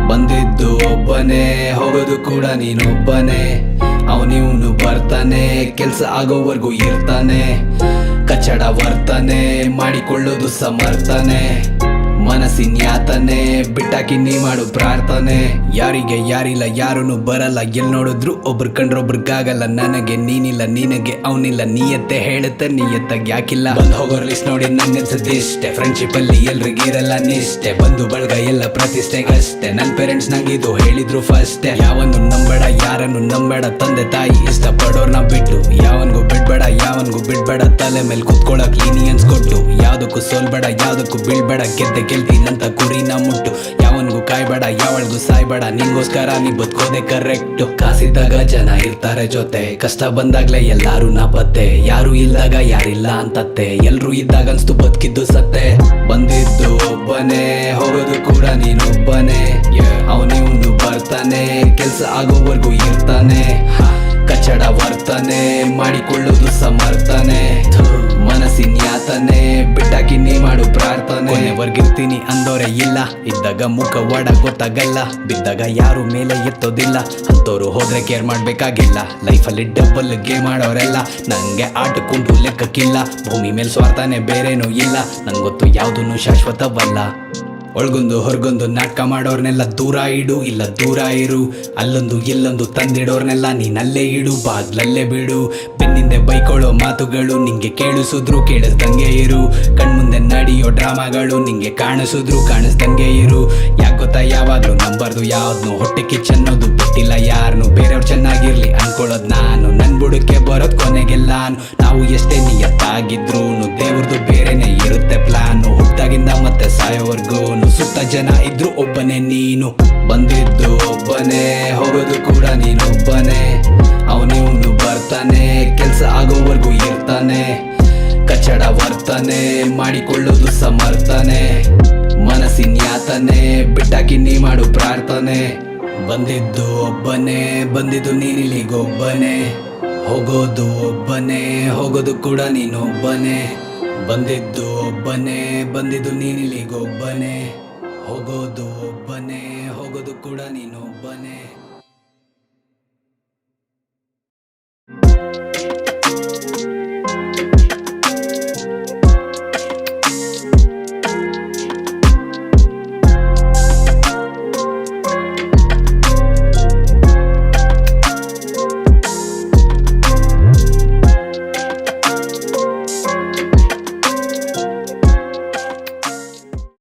ಬಂದಿದ್ದು ಒಬ್ಬನೇ, ಹೋಗೋದು ಕೂಡ ನೀನೊಬ್ಬನೇ. ಅವನಿವನು ಬರ್ತಾನೆ, ಕೆಲ್ಸ ಆಗೋವರೆಗೂ ಇರ್ತಾನೆ. ಕಚ್ಚಡ ವರ್ತನೆ ಮಾಡಿಕೊಳ್ಳೋದು ಸಮರ್ಥನೆ. ಮನಸ್ಸಿನ ಯಾತನೆ ಬಿಟ್ಟಾಕಿ ನೀ ಮಾಡು ಪ್ರಾರ್ಥನೆ. ಯಾರಿಗೆ ಯಾರಿಲ್ಲ, ಯಾರನ್ನು ಬರಲ್ಲ. ಎಲ್ ನೋಡಿದ್ರು ಒಬ್ರು ಕಂಡ್ರೊಬ್ರಿಗಾಗಲ್ಲ. ನನಗೆ ನೀನಿಲ್ಲ, ನಿನಗೆ ಅವನಿಲ್ಲ. ನೀಯತ್ತೆ ಹೇಳುತ್ತೆ, ನೀಯತ್ತಾಗ ಯಾಕಿಲ್ಲ. ಬಂದ್ ಹೋಗೋರ್ ಲಿಸ್ಟ್ ನೋಡಿ ನಂಗನ್ಸದಿಷ್ಟೆ. ಫ್ರೆಂಡ್ಶಿಪ್ ಅಲ್ಲಿ ಎಲ್ರಿಗಿರಲ್ಲ ನಿಷ್ಠೆ. ಬಂದು ಬಳಗ ಎಲ್ಲ ಪ್ರತಿಷ್ಠೆಗಷ್ಟೇ. ನನ್ ಪೇರೆಂಟ್ಸ್ ನಂಗಿದು ಹೇಳಿದ್ರು ಫಸ್ಟೆ. ಯಾವನು ನಂಬೇಡ, ಯಾರನ್ನು ನಂಬೇಡ. ತಂದೆ ತಾಯಿ ಇಷ್ಟಪಡೋರ್ನ ಬಿಟ್ಟು ಯಾವನ್ಗೂ ಬಿಡ್ಬೇಡ, ಯಾವನ್ಗೂ ಬಿಡ್ಬೇಡ. ತಲೆ ಮೇಲೆ ಕುತ್ಕೊಳಕ್ ಲೀನಿಯನ್ಸ್ ಕೊಟ್ಟು ಯಾವ್ದಕ್ಕೂ ಸೋಲ್ಬೇಡ, ಯಾವ್ದಕ್ಕೂ ಬೀಳ್ಬೇಡ. ಗೆದ್ದೆ ಗೆಲ್ತೀನಂತ ಗುರಿನ ಮುಟ್ಟು. ಯಾವನ್ಗೂ ಕಾಯ್ಬೇಡ, ಯಾವಳ್ಗೂ ಸಾಯ್ಬೇಡ. ನಿಂಗೋಸ್ಕರ ನೀ ಬದುಕೋದೆ ಕರೆಕ್ಟ್. ಕಾಸಿದ್ದಾಗ ಜನ ಇರ್ತಾರೆ ಜೊತೆ, ಕಷ್ಟ ಬಂದಾಗ್ಲೇ ಎಲ್ಲಾರು ನಾಪತ್ತೆ. ಯಾರು ಇಲ್ದಾಗ ಯಾರಿಲ್ಲ ಅಂತತ್ತೆ. ಎಲ್ರು ಇದ್ದಾಗ ಅನ್ಸ್ತು ಬದುಕಿದ್ದು ಸತ್ತೆ. ಬಂದಿದ್ದು ಒಬ್ಬನೇ, ಹೋಗೋದು ಕೂಡ ನೀನೊಬ್ಬನೇ. ಅವನಿವನು ಬರ್ತಾನೆ, ಕೆಲ್ಸ ಆಗೋವರೆಗೂ ಇರ್ತಾನೆ. ಕಚ್ಚಡ ವರ್ತನೆ ಮಾಡಿಕೊಳ್ಳೋದು ಸಮರ್ಥನೆ. ಮನಸ್ಸಿನ ಯಾತನೆ ಬಿಟ್ಟಾಕಿ ನೀ ಮಾಡು ಪ್ರಾರ್ಥನೆ. ಕೊನೆವರ್ಗಿರ್ತೀನಿ ಅಂದೋರೆ ಇಲ್ಲ, ಇದ್ದಾಗ ಮುಖ ಒಡ ಗೊತ್ತಾಗಲ್ಲ. ಬಿದ್ದಾಗ ಯಾರು ಮೇಲೆ ಎತ್ತೋದಿಲ್ಲ. ಅಂತೋರು ಹೋದ್ರೆ ಕೇರ್ ಮಾಡ್ಬೇಕಾಗಿಲ್ಲ. ಲೈಫಲ್ಲಿ ಡಬಲ್ ಗೇಮ್ ಮಾಡೋರೆಲ್ಲ ನಂಗೆ ಆಟಕ್ಕುಂಟು ಲೆಕ್ಕಕ್ಕಿಲ್ಲ. ಭೂಮಿ ಮೇಲೆ ಸ್ವಾರ್ಥನೆ ಬೇರೇನೂ ಇಲ್ಲ. ನಂಗೊತ್ತು ಯಾವುದೂ ಶಾಶ್ವತವಲ್ಲ. ಒಳಗೊಂದು ಹೊರಗೊಂದು ನಾಟಕ ಮಾಡೋರ್ನೆಲ್ಲ ದೂರ ಇಡು, ಇಲ್ಲ ದೂರ ಇರು. ಅಲ್ಲೊಂದು ಇಲ್ಲೊಂದು ತಂದಿಡೋರ್ನೆಲ್ಲ ನೀನಲ್ಲೇ ಇಡು, ಬಾಗ್ಲಲ್ಲೇ ಬಿಡು. ಬೆನ್ನಿಂದೆ ಬೈಕೊಳ್ಳೋ ಮಾತುಗಳು ನಿಂಗೆ ಕೇಳಿಸಿದ್ರು ಕೇಳಿಸ್ದಂಗೆ ಇರು. ಕಣ್ಮುಂದೆ ನಡೆಯೋ ಡ್ರಾಮಾಗಳು ನಿಂಗೆ ಕಾಣಿಸಿದ್ರು ಕಾಣಿಸ್ದಂಗೆ ಇರು. ಯಾಕೊತ್ತಾ ಯಾವಾಗ್ಲೂ ನಂಬರ್ದು ಯಾವ್ದು ಹೊಟ್ಟೆ ಕಿಚ್ಚನ್ನೋದು ಬಿಟ್ಟಿಲ್ಲ ಯಾರನ್ನು. ಬೇರೆಯವ್ರು ಚೆನ್ನಾಗಿರ್ಲಿ ಅನ್ಕೊಳ್ಳೋದು ನಾನು. ನನ್ ಬುಡಕ್ಕೆ ಬರೋದ್ ಕೊನೆಗೆಲ್ಲ ನಾವು ಎಷ್ಟೇ ನಿಯತ್ತಾಗಿದ್ರು ದೇವ್ರದ್ದು ಬೇರೆನೆ ಇರುತ್ತೆ ಪ್ಲಾನು. ಹುಟ್ಟಾಗಿಂದ ಮತ್ತೆ ಸಾಯೋವರ್ಗೂ ಸುತ್ತ ಜನ ಇದ್ರು ಒಬ್ಬನೇ ನೀನು. ಬಂದಿದ್ದು ಒಬ್ಬನೇ, ಹೋಗೋದು ಕೂಡ ನೀನೊಬ್ಬನೇ. ಅವನಿವನು ಬರ್ತಾನೆ, ಕೆಲ್ಸ ಆಗೋವರೆಗೂ ಇರ್ತಾನೆ. ಕಚ್ಚಡ ವರ್ತನೆ ಮಾಡಿಕೊಳ್ಳೋದು ಸಮರ್ಥನೆ. ಮನಸ್ಸಿನ ಯಾತನೆ ಬಿಟ್ಟಾಕಿ ನೀ ಮಾಡು ಪ್ರಾರ್ಥನೆ. ಬಂದಿದ್ದು ಒಬ್ಬನೇ, ಬಂದಿದ್ದು ನೀನಿಲ್ಲಿಗೊಬ್ಬನೇ. ಹೋಗೋದು ಒಬ್ಬನೇ, ಹೋಗೋದು ಕೂಡ ನೀನೊಬ್ಬನೇ. ಬಂದಿದ್ದು ಒಬ್ಬನೇ, ಬಂದಿದ್ದು ನೀನಿಲ್ಲಿಗೊಬ್ಬನೇ. ಹೋಗೋದು ಒಬ್ಬನೇ, ಹೋಗೋದು ಕೂಡ ನೀನೊಬ್ಬನೇ.